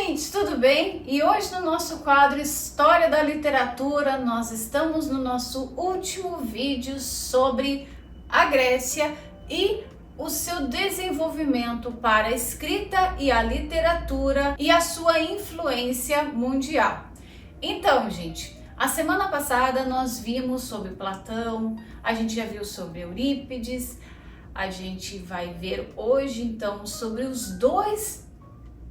gente, tudo bem? E hoje no nosso quadro História da Literatura, nós estamos no nosso último vídeo sobre a Grécia e o seu desenvolvimento para a escrita e a literatura e a sua influência mundial. Então, gente, a semana passada nós vimos sobre Platão, a gente já viu sobre Eurípides, a gente vai ver hoje então sobre os dois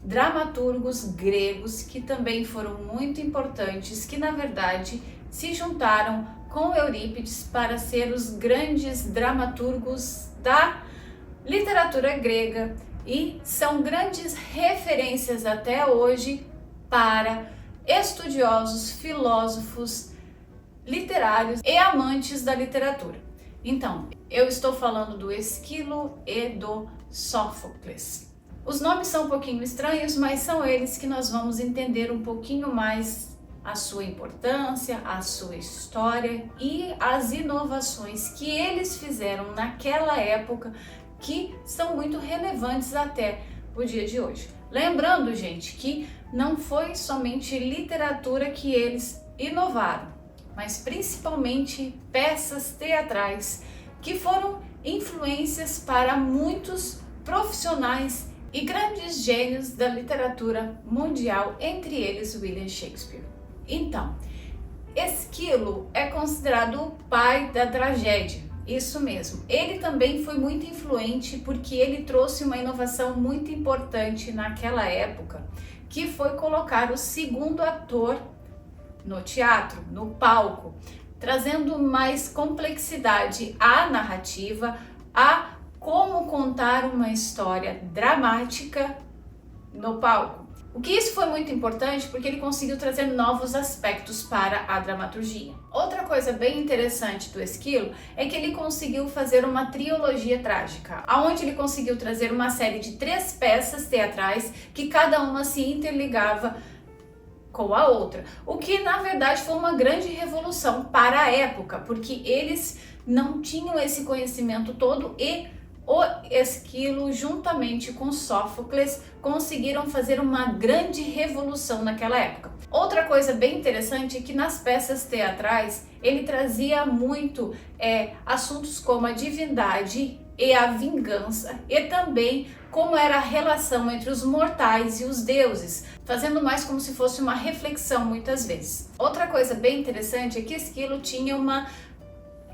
dramaturgos gregos que também foram muito importantes, que na verdade se juntaram com Eurípides para ser os grandes dramaturgos da literatura grega e são grandes referências até hoje para estudiosos, filósofos, literários e amantes da literatura. Então, eu estou falando do Esquilo e do Sófocles. Os nomes são um pouquinho estranhos, mas são eles que nós vamos entender um pouquinho mais a sua importância, a sua história e as inovações que eles fizeram naquela época que são muito relevantes até o dia de hoje. Lembrando, gente, que não foi somente literatura que eles inovaram, mas principalmente peças teatrais que foram influências para muitos profissionais e grandes gênios da literatura mundial, entre eles William Shakespeare. Então, Esquilo é considerado o pai da tragédia, isso mesmo. Ele também foi muito influente porque ele trouxe uma inovação muito importante naquela época, que foi colocar o segundo ator no teatro, no palco, trazendo mais complexidade à narrativa, a como contar uma história dramática no palco. O que isso foi muito importante porque ele conseguiu trazer novos aspectos para a dramaturgia. Outra coisa bem interessante do Esquilo é que ele conseguiu fazer uma trilogia trágica, onde ele conseguiu trazer uma série de 3 peças teatrais que cada uma se interligava com a outra, o que na verdade foi uma grande revolução para a época, porque eles não tinham esse conhecimento todo e o Esquilo, juntamente com Sófocles, conseguiram fazer uma grande revolução naquela época. Outra coisa bem interessante é que nas peças teatrais ele trazia muito assuntos como a divindade e a vingança e também como era a relação entre os mortais e os deuses, fazendo mais como se fosse uma reflexão muitas vezes. Outra coisa bem interessante é que Esquilo tinha uma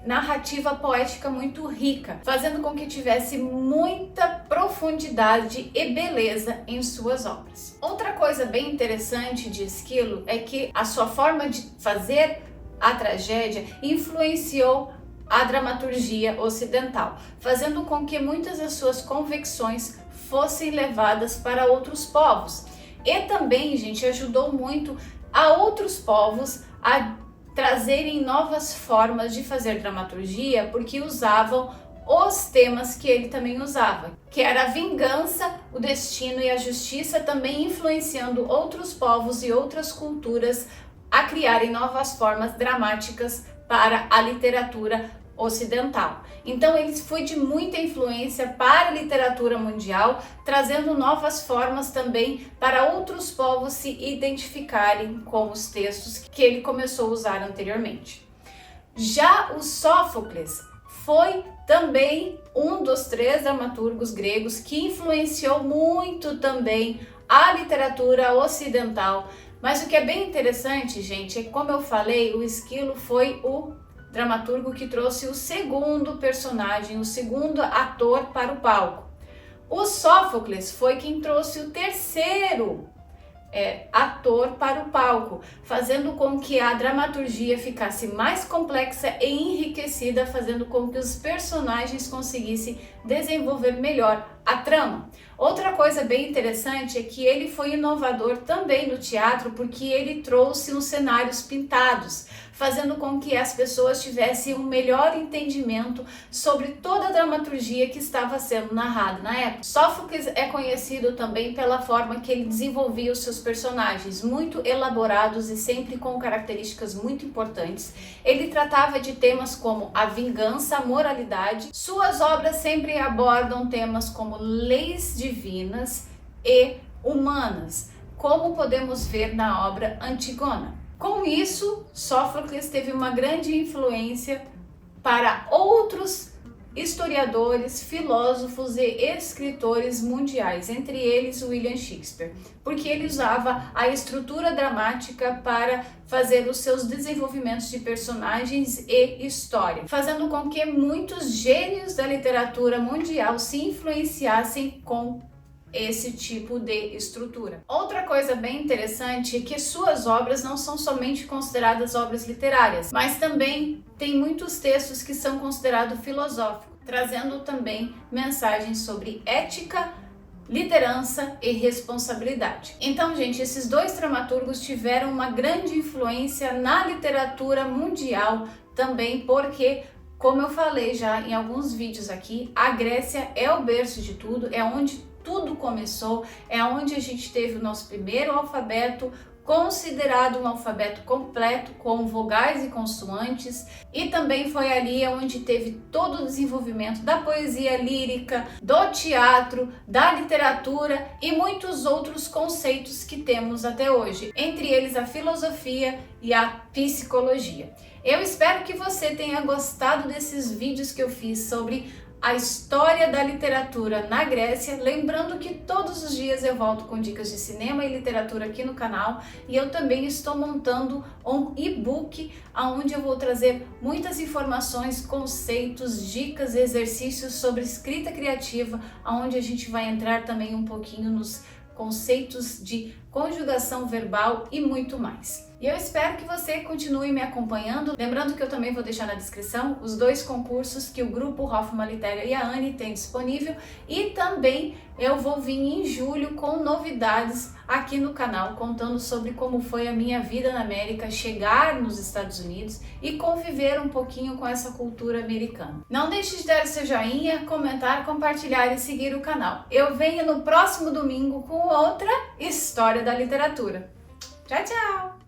narrativa poética muito rica, fazendo com que tivesse muita profundidade e beleza em suas obras. Outra coisa bem interessante de Esquilo é que a sua forma de fazer a tragédia influenciou a dramaturgia ocidental, fazendo com que muitas das suas convicções fossem levadas para outros povos. E também, gente, ajudou muito a outros povos a trazerem novas formas de fazer dramaturgia, porque usavam os temas que ele também usava, que era a vingança, o destino e a justiça, também influenciando outros povos e outras culturas a criarem novas formas dramáticas para a literatura ocidental. Então ele foi de muita influência para a literatura mundial, trazendo novas formas também para outros povos se identificarem com os textos que ele começou a usar anteriormente. Já o Sófocles foi também um dos 3 dramaturgos gregos que influenciou muito também a literatura ocidental. Mas o que é bem interessante, gente, é que, como eu falei, o Esquilo foi o dramaturgo que trouxe o segundo personagem, o segundo ator para o palco. O Sófocles foi quem trouxe o terceiro ator para o palco, fazendo com que a dramaturgia ficasse mais complexa e enriquecida, fazendo com que os personagens conseguissem desenvolver melhor a trama. Outra coisa bem interessante é que ele foi inovador também no teatro, porque ele trouxe os cenários pintados, fazendo com que as pessoas tivessem um melhor entendimento sobre toda a dramaturgia que estava sendo narrada na época. Sófocles é conhecido também pela forma que ele desenvolvia os seus personagens, muito elaborados e sempre com características muito importantes. Ele tratava de temas como a vingança, a moralidade. Suas obras sempre abordam temas como leis divinas e humanas, como podemos ver na obra Antígona. Com isso, Sófocles teve uma grande influência para outros historiadores, filósofos e escritores mundiais, entre eles William Shakespeare, porque ele usava a estrutura dramática para fazer os seus desenvolvimentos de personagens e história, fazendo com que muitos gênios da literatura mundial se influenciassem com esse tipo de estrutura. Outra coisa bem interessante é que suas obras não são somente consideradas obras literárias, mas também tem muitos textos que são considerados filosóficos, trazendo também mensagens sobre ética, liderança e responsabilidade. Então, gente, esses dois dramaturgos tiveram uma grande influência na literatura mundial também, porque, como eu falei já em alguns vídeos aqui, a Grécia é o berço de tudo, é onde tudo começou, é onde a gente teve o nosso primeiro alfabeto, considerado um alfabeto completo com vogais e consoantes, e também foi ali onde teve todo o desenvolvimento da poesia lírica, do teatro, da literatura e muitos outros conceitos que temos até hoje, entre eles a filosofia e a psicologia. Eu espero que você tenha gostado desses vídeos que eu fiz sobre a história da literatura na Grécia, lembrando que todos os dias eu volto com dicas de cinema e literatura aqui no canal, e eu também estou montando um e-book onde eu vou trazer muitas informações, conceitos, dicas, exercícios sobre escrita criativa, onde a gente vai entrar também um pouquinho nos conceitos de conjugação verbal e muito mais. E eu espero que você continue me acompanhando. Lembrando que eu também vou deixar na descrição os dois concursos que o grupo Hoffman Litéria e a Anne tem disponível, e também eu vou vir em julho com novidades aqui no canal, contando sobre como foi a minha vida na América, chegar nos Estados Unidos e conviver um pouquinho com essa cultura americana. Não deixe de dar seu joinha, comentar, compartilhar e seguir o canal. Eu venho no próximo domingo com outra história da literatura. Tchau, tchau!